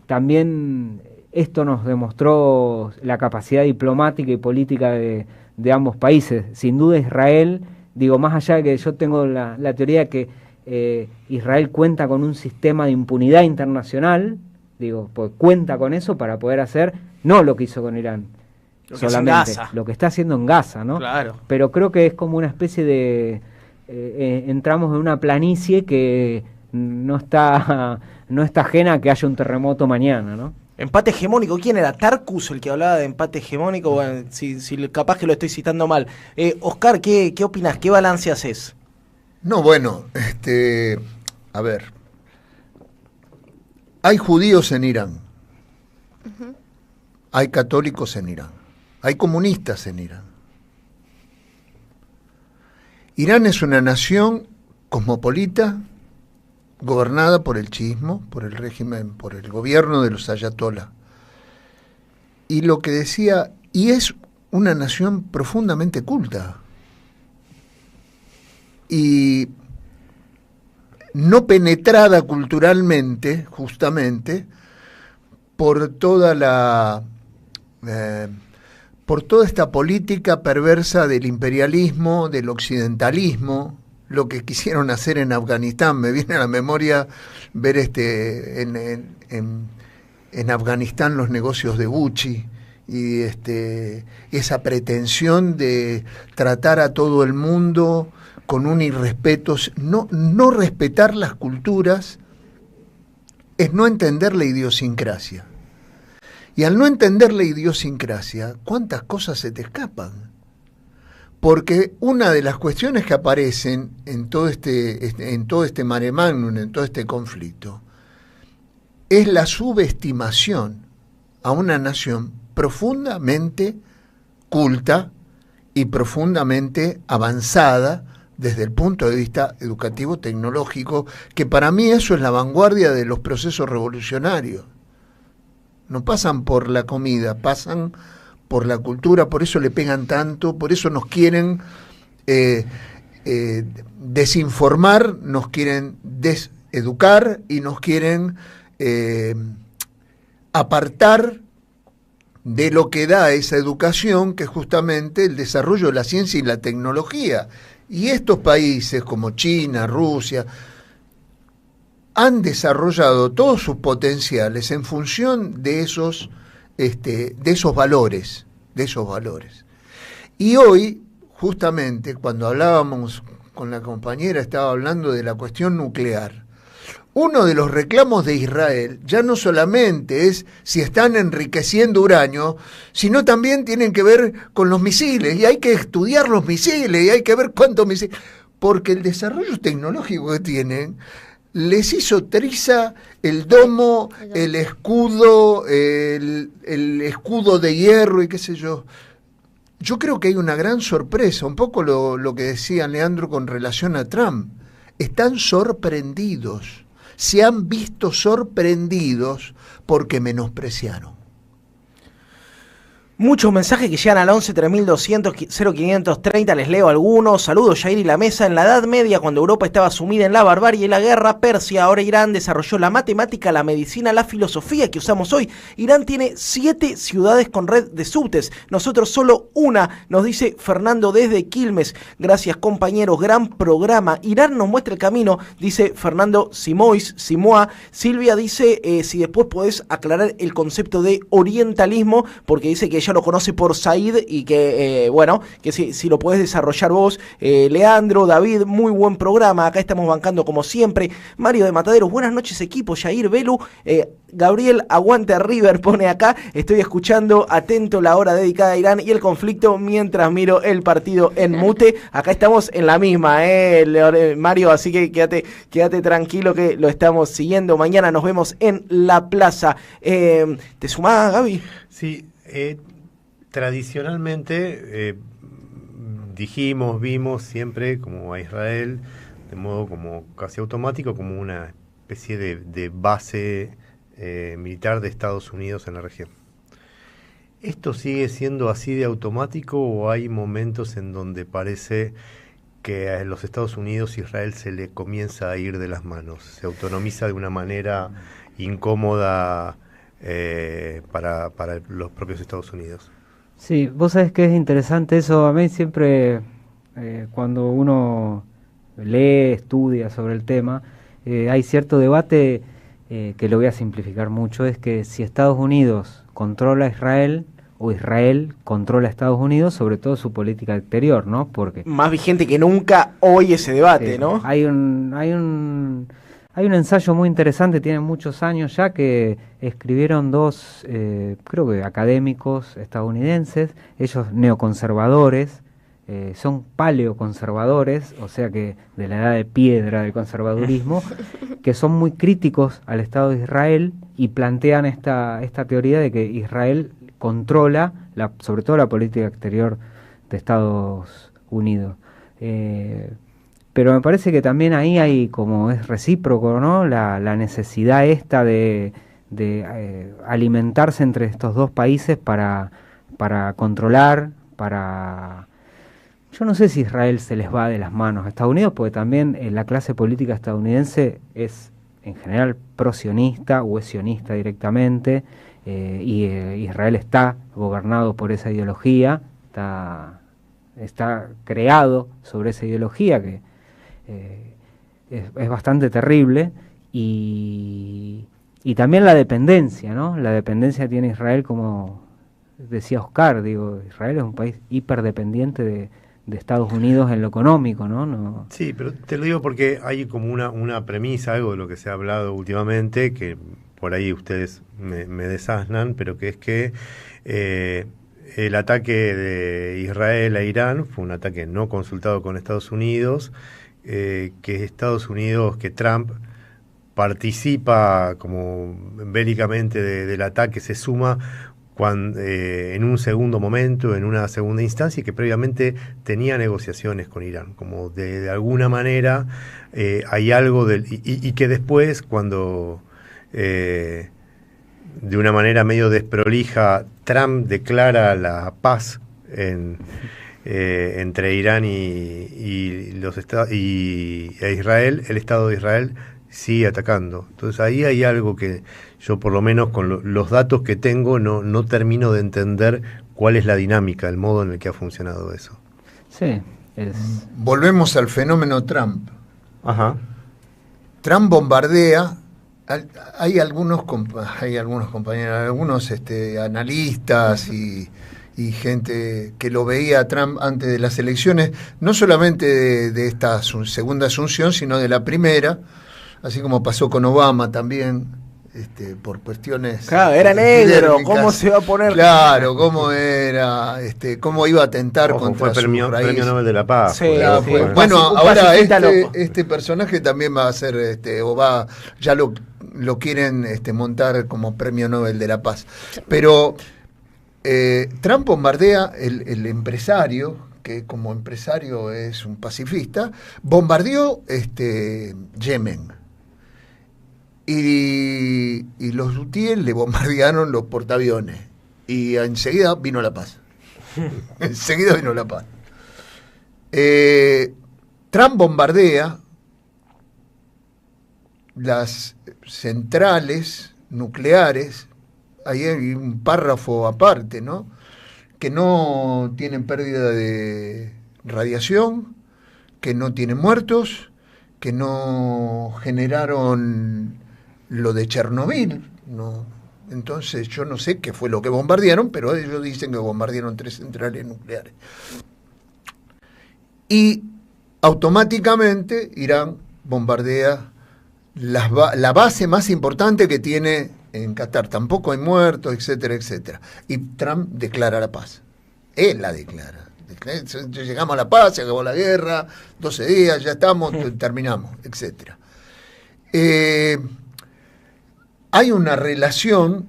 también esto nos demostró la capacidad diplomática y política de ambos países. Sin duda Israel, digo, más allá de que yo tengo la teoría de que Israel cuenta con un sistema de impunidad internacional, digo, pues cuenta con eso para poder hacer, no lo que hizo con Irán, solamente, lo que está haciendo en Gaza, ¿no? Claro. Pero creo que es como una especie de... entramos en una planicie que no está ajena a que haya un terremoto mañana, ¿no? Empate hegemónico, ¿quién era? Tarkus el que hablaba de empate hegemónico, bueno, si capaz que lo estoy citando mal. Oscar, ¿qué opinás? ¿Qué balance haces? No, bueno, a ver, hay judíos en Irán, hay católicos en Irán, hay comunistas en Irán. Irán es una nación cosmopolita, gobernada por el chiismo, por el régimen, por el gobierno de los ayatolá. Y lo que decía, y es una nación profundamente culta. Y no penetrada culturalmente, justamente, por toda esta política perversa del imperialismo, del occidentalismo, lo que quisieron hacer en Afganistán. Me viene a la memoria ver en Afganistán los negocios de Gucci y esa pretensión de tratar a todo el mundo con un irrespeto, no respetar las culturas es no entender la idiosincrasia. Y al no entender la idiosincrasia, ¿cuántas cosas se te escapan? Porque una de las cuestiones que aparecen en todo este mare magnum, en todo este conflicto, es la subestimación a una nación profundamente culta y profundamente avanzada desde el punto de vista educativo tecnológico, que para mí eso es la vanguardia de los procesos revolucionarios. No pasan por la comida, pasan por la cultura, por eso le pegan tanto, por eso nos quieren desinformar, nos quieren deseducar y nos quieren apartar de lo que da esa educación, que es justamente el desarrollo de la ciencia y la tecnología. Y estos países como China, Rusia, han desarrollado todos sus potenciales en función de esos valores. Y hoy, justamente, cuando hablábamos con la compañera estaba hablando de la cuestión nuclear. Uno de los reclamos de Israel ya no solamente es si están enriqueciendo uranio, sino también tienen que ver con los misiles, y hay que estudiar los misiles, y hay que ver cuántos misiles, porque el desarrollo tecnológico que tienen les hizo triza el domo, el escudo, el escudo de hierro y qué sé yo. Yo creo que hay una gran sorpresa, un poco lo que decía Leandro con relación a Trump. Están sorprendidos. Se han visto sorprendidos porque menospreciaron. Muchos mensajes que llegan al 11 3200 0530, les leo algunos. Saludos, Yair y la mesa. En la Edad Media, cuando Europa estaba sumida en la barbarie y la guerra, Persia, ahora Irán, desarrolló la matemática, la medicina, la filosofía que usamos hoy. Irán tiene 7 ciudades con red de subtes, nosotros solo una, nos dice Fernando desde Quilmes. Gracias, compañeros, gran programa. Irán nos muestra el camino, dice Fernando Simoa. Silvia dice, si después podés aclarar el concepto de orientalismo, porque dice que ella lo conoce por Said y que, bueno, que si lo podés desarrollar vos. Leandro, David, muy buen programa, acá estamos bancando como siempre. Mario de Mataderos, buenas noches equipo, Yair, Belu, Gabriel, aguante River, pone acá, estoy escuchando atento la hora dedicada a Irán y el conflicto mientras miro el partido en mute. Acá estamos en la misma, Mario, así que quédate tranquilo que lo estamos siguiendo. Mañana nos vemos en la plaza. ¿Te sumás, Gaby? Sí, tradicionalmente vimos siempre como a Israel de modo como casi automático, como una especie de base militar de Estados Unidos en la región. ¿Esto sigue siendo así de automático o hay momentos en donde parece que a los Estados Unidos Israel se le comienza a ir de las manos? Se autonomiza de una manera incómoda para los propios Estados Unidos. Sí, vos sabés que es interesante eso. A mí siempre, cuando uno lee, estudia sobre el tema, hay cierto debate que lo voy a simplificar mucho, es que si Estados Unidos controla a Israel o Israel controla a Estados Unidos, sobre todo su política exterior, ¿no? Porque más vigente que nunca hoy ese debate, ¿no? Hay un ensayo muy interesante, tiene muchos años ya, que escribieron dos, creo que académicos estadounidenses, ellos neoconservadores, son paleoconservadores, o sea que de la edad de piedra del conservadurismo, que son muy críticos al Estado de Israel y plantean esta teoría de que Israel controla sobre todo la política exterior de Estados Unidos. Pero me parece que también ahí hay, como es recíproco, ¿no? La necesidad esta de alimentarse entre estos dos países para controlar, Yo no sé si Israel se les va de las manos a Estados Unidos, porque también la clase política estadounidense es en general pro-sionista o es sionista directamente, y Israel está gobernado por esa ideología, está creado sobre esa ideología que es bastante terrible, y también la dependencia, ¿no? La dependencia tiene Israel, como decía Oscar, Israel es un país hiperdependiente de Estados Unidos en lo económico, ¿no? Sí, pero te lo digo porque hay como una premisa, algo de lo que se ha hablado últimamente, que por ahí ustedes me desasnan, pero que es que el ataque de Israel a Irán fue un ataque no consultado con Estados Unidos, que Trump participa como bélicamente del ataque, se suma en un segundo momento, en una segunda instancia, y que previamente tenía negociaciones con Irán, como de alguna manera hay algo y que después, cuando de una manera medio desprolija Trump declara la paz entre Irán y Israel, el Estado de Israel sigue atacando. Entonces ahí hay algo que yo, por lo menos con los datos que tengo, no termino de entender cuál es la dinámica, el modo en el que ha funcionado eso. Sí. Volvemos al fenómeno Trump. Ajá. Trump bombardea. Hay algunos compañeros, algunos analistas y y gente que lo veía a Trump antes de las elecciones, no solamente de esta segunda asunción, sino de la primera, así como pasó con Obama también, por cuestiones... Claro, era negro, ¿cómo se va a poner? Claro, cómo era, cómo iba a atentar contra fue premio Nobel de la Paz. Sí, claro, sí. bueno, Un ahora pacifista loco. este personaje también va a ser, ya lo quieren montar como premio Nobel de la Paz. Pero Trump bombardea el empresario, que como empresario es un pacifista, bombardeó Yemen. Y los hutíes le bombardearon los portaaviones. Y enseguida vino la paz. Enseguida vino la paz. Trump bombardea las centrales nucleares. Ahí hay un párrafo aparte, ¿no? Que no tienen pérdida de radiación, que no tienen muertos, que no generaron lo de Chernobyl, ¿no? Entonces yo no sé qué fue lo que bombardearon, pero ellos dicen que bombardearon 3 centrales nucleares. Y automáticamente Irán bombardea la base más importante que tiene en Qatar. Tampoco hay muertos, etcétera, etcétera. Y Trump declara la paz. Él la declara. Llegamos a la paz, se acabó la guerra, 12 días, ya estamos, terminamos, etcétera. Hay una relación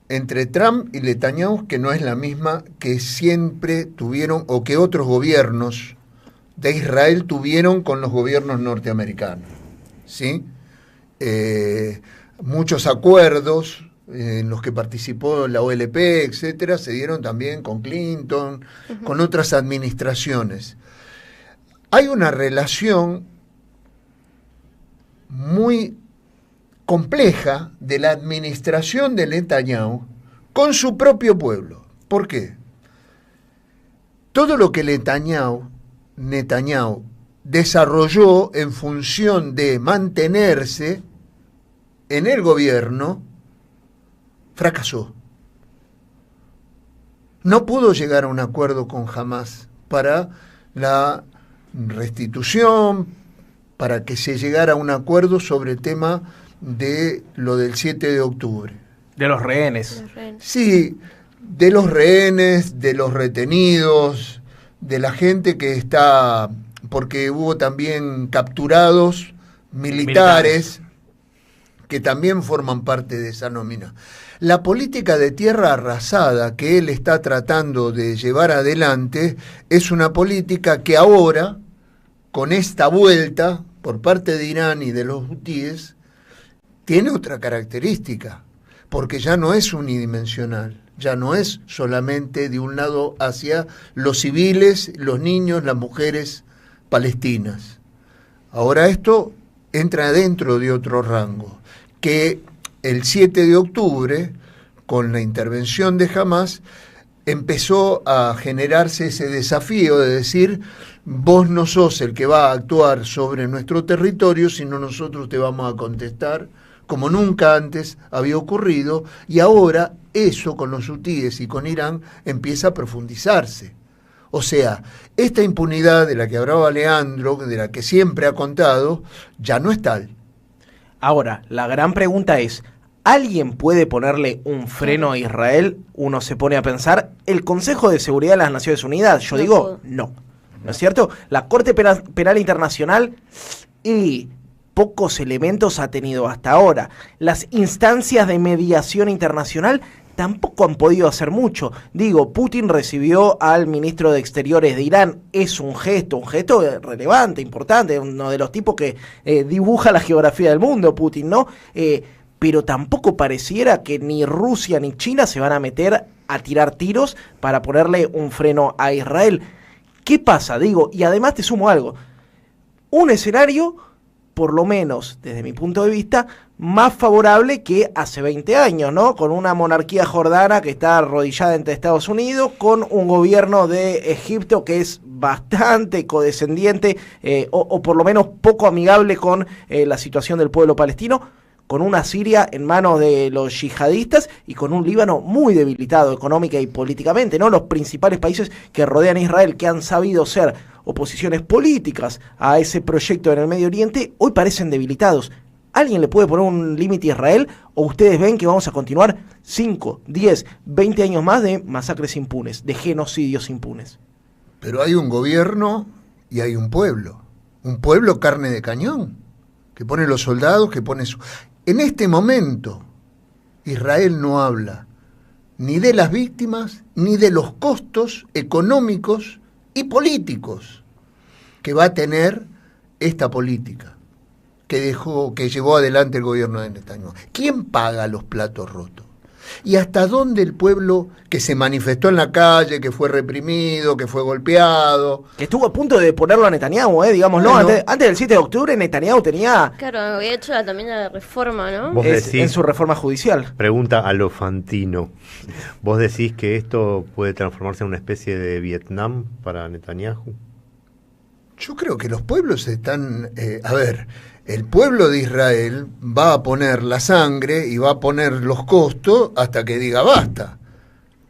entre Trump y Netanyahu que no es la misma que siempre tuvieron o que otros gobiernos de Israel tuvieron con los gobiernos norteamericanos, ¿sí? Muchos acuerdos en los que participó la OLP, etcétera, se dieron también con Clinton, con otras administraciones. Hay una relación muy compleja de la administración de Netanyahu con su propio pueblo. ¿Por qué? Todo lo que Netanyahu desarrolló en función de mantenerse en el gobierno, fracasó. No pudo llegar a un acuerdo con Hamás para la restitución, para que se llegara a un acuerdo sobre el tema de lo del 7 de octubre. De los rehenes. Sí, de los rehenes, de los retenidos, de la gente que está, porque hubo también capturados militares que también forman parte de esa nómina. La política de tierra arrasada que él está tratando de llevar adelante es una política que ahora, con esta vuelta por parte de Irán y de los hutíes, tiene otra característica, porque ya no es unidimensional, ya no es solamente de un lado hacia los civiles, los niños, las mujeres palestinas. Ahora esto entra dentro de otro rango, que el 7 de octubre, con la intervención de Hamás, empezó a generarse ese desafío de decir: vos no sos el que va a actuar sobre nuestro territorio, sino nosotros te vamos a contestar, como nunca antes había ocurrido, y ahora eso con los hutíes y con Irán empieza a profundizarse. O sea, esta impunidad de la que hablaba Leandro, de la que siempre ha contado, ya no es tal. Ahora, la gran pregunta es, ¿alguien puede ponerle un freno a Israel? Uno se pone a pensar, el Consejo de Seguridad de las Naciones Unidas, yo digo, no. ¿No es cierto? La Corte Penal Internacional y pocos elementos ha tenido hasta ahora. Las instancias de mediación internacional tampoco han podido hacer mucho. Digo, Putin recibió al ministro de Exteriores de Irán. Es un gesto relevante, importante, uno de los tipos que dibuja la geografía del mundo, Putin, ¿no? Pero tampoco pareciera que ni Rusia ni China se van a meter a tirar tiros para ponerle un freno a Israel. ¿Qué pasa? Digo, y además te sumo algo. Un escenario, por lo menos desde mi punto de vista, más favorable que hace 20 años, ¿no? Con una monarquía jordana que está arrodillada ante Estados Unidos, con un gobierno de Egipto que es bastante codescendiente o por lo menos poco amigable con la situación del pueblo palestino, con una Siria en manos de los yihadistas y con un Líbano muy debilitado económica y políticamente, ¿no? Los principales países que rodean a Israel, que han sabido ser oposiciones políticas a ese proyecto en el Medio Oriente, hoy parecen debilitados. ¿Alguien le puede poner un límite a Israel o ustedes ven que vamos a continuar 5, 10, 20 años más de masacres impunes, de genocidios impunes? Pero hay un gobierno y hay un pueblo carne de cañón, que pone los soldados, que pone su... En este momento, Israel no habla ni de las víctimas, ni de los costos económicos y políticos que va a tener esta política que llevó adelante el gobierno de Netanyahu. ¿Quién paga los platos rotos? ¿Y hasta dónde el pueblo que se manifestó en la calle, que fue reprimido, que fue golpeado? Que estuvo a punto de ponerlo a Netanyahu, digámoslo. Bueno. Antes del 7 de octubre, Netanyahu tenía... Claro, había hecho también la reforma, ¿no? Vos decís, en su reforma judicial. Pregunta a lo Fantino. ¿Vos decís que esto puede transformarse en una especie de Vietnam para Netanyahu? Yo creo que los pueblos están... el pueblo de Israel va a poner la sangre y va a poner los costos hasta que diga basta,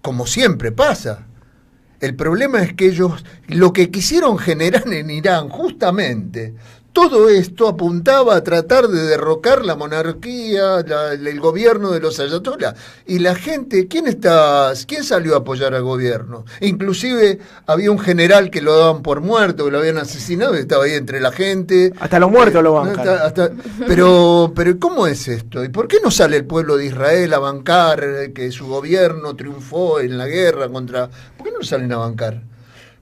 como siempre pasa. El problema es que ellos, lo que quisieron generar en Irán, justamente, todo esto apuntaba a tratar de derrocar la monarquía, el gobierno de los ayatolás. Y la gente, ¿quién salió a apoyar al gobierno? Inclusive había un general que lo daban por muerto, que lo habían asesinado, y estaba ahí entre la gente. Hasta los muertos lo bancan. Pero ¿cómo es esto? ¿Y por qué no sale el pueblo de Israel a bancar que su gobierno triunfó en la guerra contra... ¿Por qué no salen a bancar?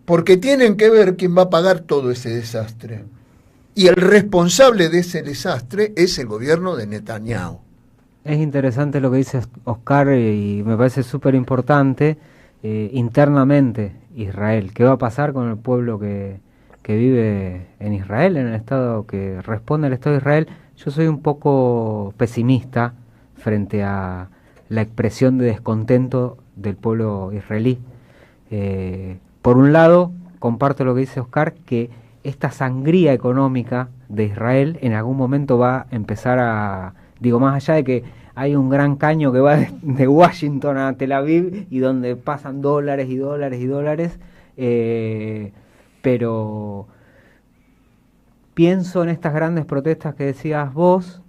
Porque tienen que ver quién va a pagar todo ese desastre. Y el responsable de ese desastre es el gobierno de Netanyahu. Es interesante lo que dice Oscar y me parece súper importante. Internamente, Israel. ¿Qué va a pasar con el pueblo que vive en Israel, en el Estado que responde al Estado de Israel? Yo soy un poco pesimista frente a la expresión de descontento del pueblo israelí. Por un lado, comparto lo que dice Oscar, que esta sangría económica de Israel en algún momento va a empezar a, más allá de que hay un gran caño que va de Washington a Tel Aviv y donde pasan dólares y dólares y dólares, pero pienso en estas grandes protestas que decías vos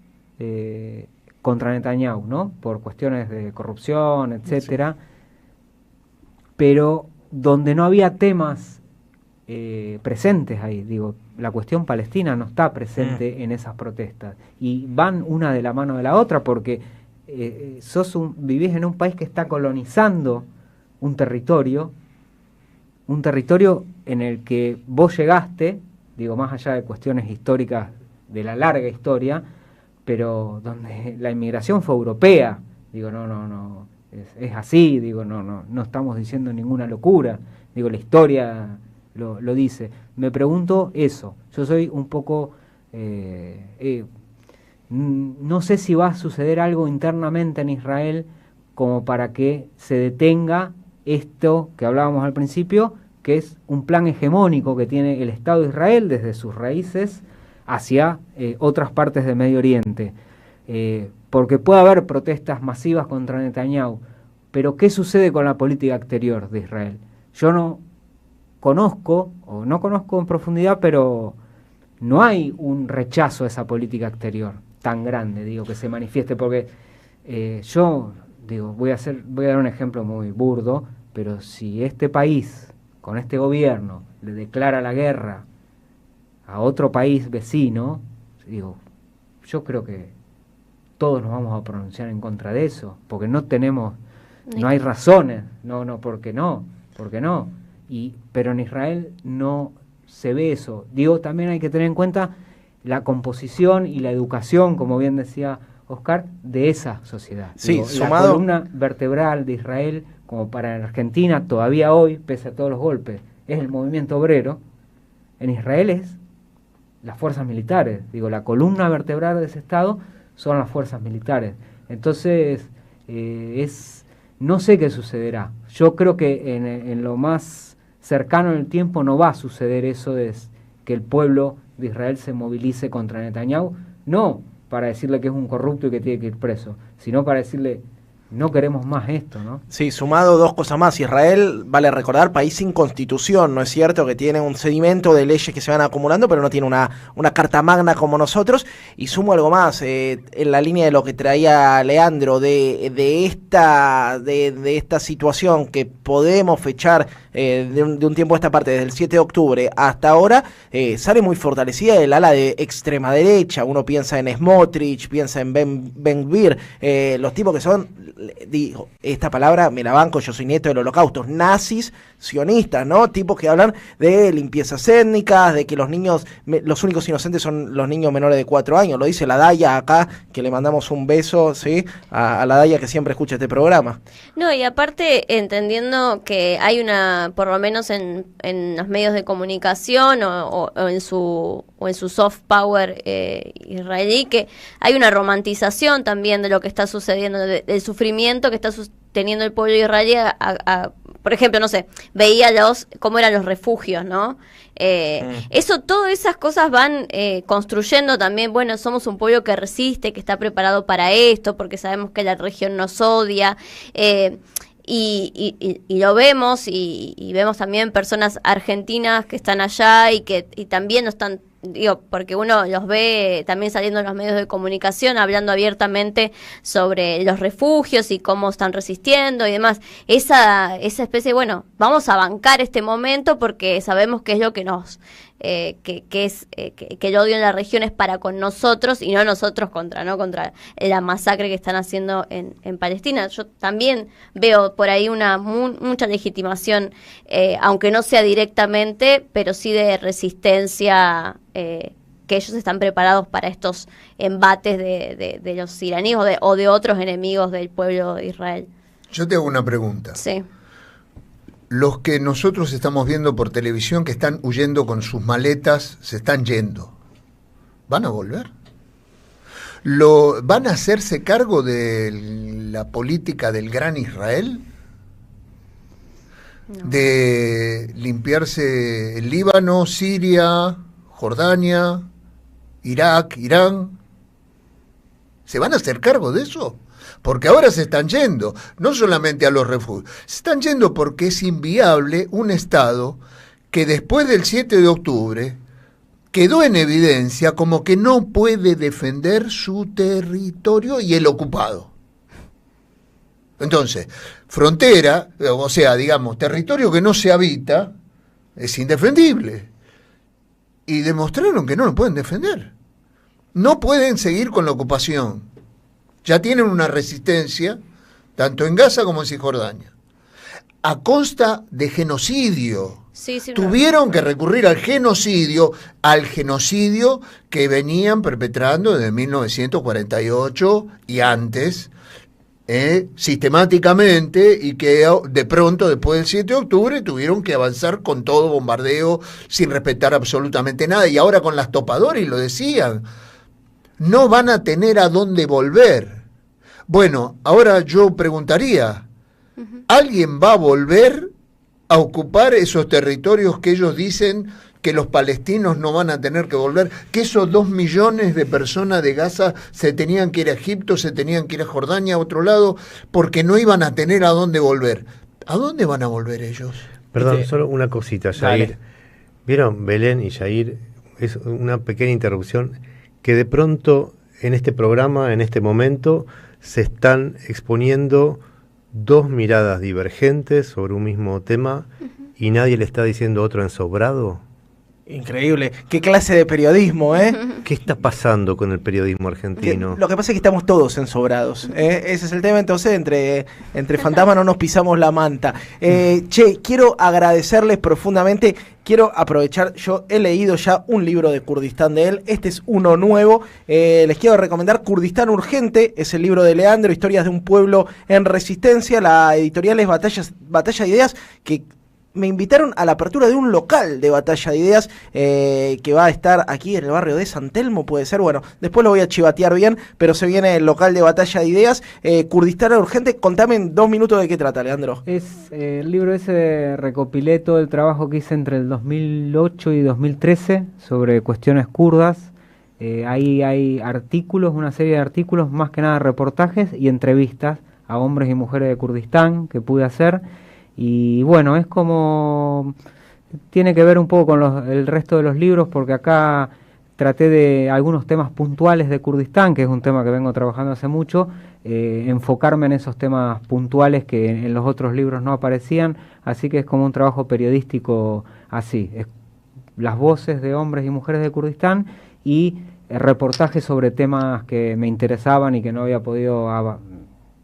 contra Netanyahu, ¿no? Por cuestiones de corrupción, etcétera, pero donde no había temas presentes ahí, la cuestión palestina no está presente en esas protestas y van una de la mano de la otra porque vivís en un país que está colonizando un territorio en el que vos llegaste, más allá de cuestiones históricas de la larga historia, pero donde la inmigración fue europea, no es así, no estamos diciendo ninguna locura, la historia lo dice. Me pregunto eso, yo soy un poco, no sé si va a suceder algo internamente en Israel como para que se detenga esto que hablábamos al principio, que es un plan hegemónico que tiene el Estado de Israel desde sus raíces hacia otras partes del Medio Oriente. Porque puede haber protestas masivas contra Netanyahu, pero ¿qué sucede con la política exterior de Israel? Yo no conozco en profundidad, pero no hay un rechazo a esa política exterior tan grande, que se manifieste, porque voy a dar un ejemplo muy burdo, pero si este país, con este gobierno, le declara la guerra a otro país vecino, yo creo que todos nos vamos a pronunciar en contra de eso, porque no hay razones, ¿por qué no? Pero en Israel no se ve eso. También hay que tener en cuenta la composición y la educación, como bien decía Oscar, de esa sociedad. Sí, la columna vertebral de Israel, como para Argentina, todavía hoy, pese a todos los golpes, es el movimiento obrero. En Israel es las fuerzas militares. La columna vertebral de ese Estado son las fuerzas militares. Entonces, no sé qué sucederá. Yo creo que en lo más cercano en el tiempo no va a suceder eso de que el pueblo de Israel se movilice contra Netanyahu, no para decirle que es un corrupto y que tiene que ir preso, sino para decirle, no queremos más esto, ¿no? Sí, sumado dos cosas más. Israel, vale recordar, país sin constitución, ¿no es cierto? Que tiene un sedimento de leyes que se van acumulando, pero no tiene una carta magna como nosotros. Y sumo algo más, en la línea de lo que traía Leandro, de esta situación que podemos fechar de un tiempo a esta parte, desde el 7 de octubre hasta ahora, sale muy fortalecida el ala de extrema derecha. Uno piensa en Smotrich, piensa en Ben Gvir, los tipos que son, digo, esta palabra me la banco, yo soy nieto del holocausto, nazis sionistas, ¿no? Tipos que hablan de limpiezas étnicas, de que los niños, los únicos inocentes son los niños menores de 4 años, lo dice la Daya acá, que le mandamos un beso, ¿sí? A la Daya que siempre escucha este programa. No, y aparte entendiendo que hay una, por lo menos en los medios de comunicación o en su soft power israelí, que hay una romantización también de lo que está sucediendo, del sufrimiento que está teniendo el pueblo israelí por ejemplo, no sé, veía cómo eran los refugios, ¿no? Todas esas cosas van construyendo también, bueno, somos un pueblo que resiste, que está preparado para esto, porque sabemos que la región nos odia, y lo vemos, y vemos también personas argentinas que están allá y también no están, digo, porque uno los ve también saliendo en los medios de comunicación, hablando abiertamente sobre los refugios y cómo están resistiendo y demás. Esa especie, bueno, vamos a bancar este momento porque sabemos que es lo que nos... que el odio en la región es para con nosotros y no nosotros contra la masacre que están haciendo en Palestina. Yo también veo por ahí mucha legitimación, aunque no sea directamente, pero sí de resistencia, que ellos están preparados para estos embates de los iraníes o de otros enemigos del pueblo de Israel. Yo te hago una pregunta. Sí. Los que nosotros estamos viendo por televisión que están huyendo con sus maletas, se están yendo. ¿Van a volver? ¿Van a hacerse cargo de la política del gran Israel? No. De limpiarse el Líbano, Siria, Jordania, Irak, Irán. ¿Se van a hacer cargo de eso? Porque ahora se están yendo, no solamente a los refugios, se están yendo porque es inviable un Estado que después del 7 de octubre quedó en evidencia como que no puede defender su territorio y el ocupado. Entonces, frontera, o sea, digamos, territorio que no se habita, es indefendible. Y demostraron que no lo pueden defender. No pueden seguir con la ocupación. Ya tienen una resistencia, tanto en Gaza como en Cisjordania, a costa de genocidio. Sí, Tuvieron que recurrir al genocidio que venían perpetrando desde 1948 y antes, sistemáticamente, y que de pronto, después del 7 de octubre, tuvieron que avanzar con todo bombardeo, sin respetar absolutamente nada. Y ahora con las topadoras, y lo decían, no van a tener a dónde volver. Bueno, ahora yo preguntaría, ¿alguien va a volver a ocupar esos territorios que ellos dicen que los palestinos no van a tener que volver? Que esos 2 millones de personas de Gaza se tenían que ir a Egipto, se tenían que ir a Jordania, a otro lado, porque no iban a tener a dónde volver. ¿A dónde van a volver ellos? Perdón, solo una cosita, Yair. Dale. ¿Vieron, Belén y Yair? Es una pequeña interrupción, que de pronto en este programa, en este momento, se están exponiendo dos miradas divergentes sobre un mismo tema y nadie le está diciendo otro ensobrado. Increíble. ¿Qué clase de periodismo, eh? ¿Qué está pasando con el periodismo argentino? Lo que pasa es que estamos todos ensobrados. Ese es el tema, entonces, entre fantasmas no nos pisamos la manta. Quiero agradecerles profundamente. Quiero aprovechar, yo he leído ya un libro de Kurdistán de él, este es uno nuevo, les quiero recomendar Kurdistán Urgente, es el libro de Leandro, Historias de un pueblo en resistencia, la editorial es Batalla de Ideas, que me invitaron a la apertura de un local de Batalla de Ideas que va a estar aquí en el barrio de San Telmo, puede ser, bueno, después lo voy a chivatear bien, pero se viene el local de Batalla de Ideas, Kurdistán Urgente. Contame en 2 minutos de qué trata, Leandro. El libro ese recopilé todo el trabajo que hice entre el 2008 y 2013 sobre cuestiones kurdas, Ahí hay artículos, una serie de artículos, más que nada reportajes y entrevistas a hombres y mujeres de Kurdistán que pude hacer. Y bueno, es como... tiene que ver un poco con el resto de los libros, porque acá traté de algunos temas puntuales de Kurdistán, que es un tema que vengo trabajando hace mucho, enfocarme en esos temas puntuales que en los otros libros no aparecían, así que es como un trabajo periodístico así, es las voces de hombres y mujeres de Kurdistán y reportajes sobre temas que me interesaban y que no había podido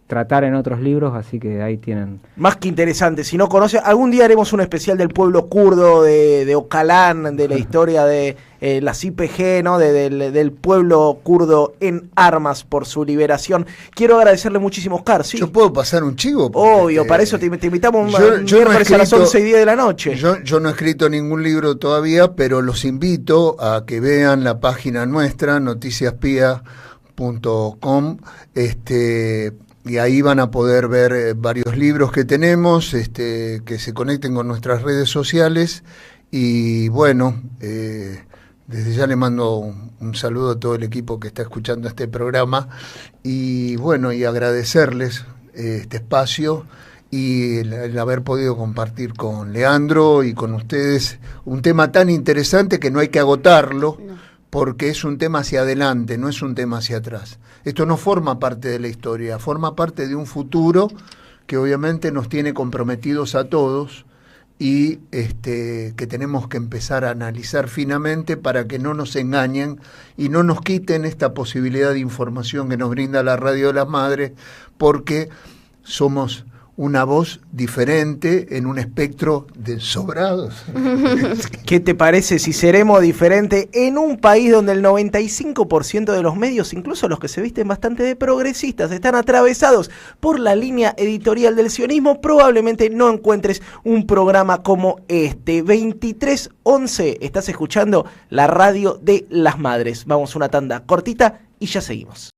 tratar en otros libros, así que ahí tienen. Más que interesante, si no conoce, algún día haremos un especial del pueblo kurdo, de Öcalan, de la historia de las IPG, ¿no? Del pueblo kurdo en armas por su liberación. Quiero agradecerle muchísimo, Oscar. ¿Sí? ¿Yo puedo pasar un chivo? Obvio, para eso te invitamos yo no he escrito, a las 11:10 de la noche. Yo no he escrito ningún libro todavía, pero los invito a que vean la página nuestra, noticiaspia.com, y ahí van a poder ver varios libros que tenemos, que se conecten con nuestras redes sociales. Y bueno, desde ya le mando un saludo a todo el equipo que está escuchando este programa. Y bueno, y agradecerles este espacio y el haber podido compartir con Leandro y con ustedes un tema tan interesante que no hay que agotarlo. No. Porque es un tema hacia adelante, no es un tema hacia atrás. Esto no forma parte de la historia, forma parte de un futuro que obviamente nos tiene comprometidos a todos y que tenemos que empezar a analizar finamente para que no nos engañen y no nos quiten esta posibilidad de información que nos brinda la Radio de las Madres, porque somos una voz diferente en un espectro de sobrados. ¿Qué te parece si seremos diferentes en un país donde el 95% de los medios, incluso los que se visten bastante de progresistas, están atravesados por la línea editorial del sionismo? Probablemente no encuentres un programa como este. 2311, estás escuchando la Radio de las Madres. Vamos a una tanda cortita y ya seguimos.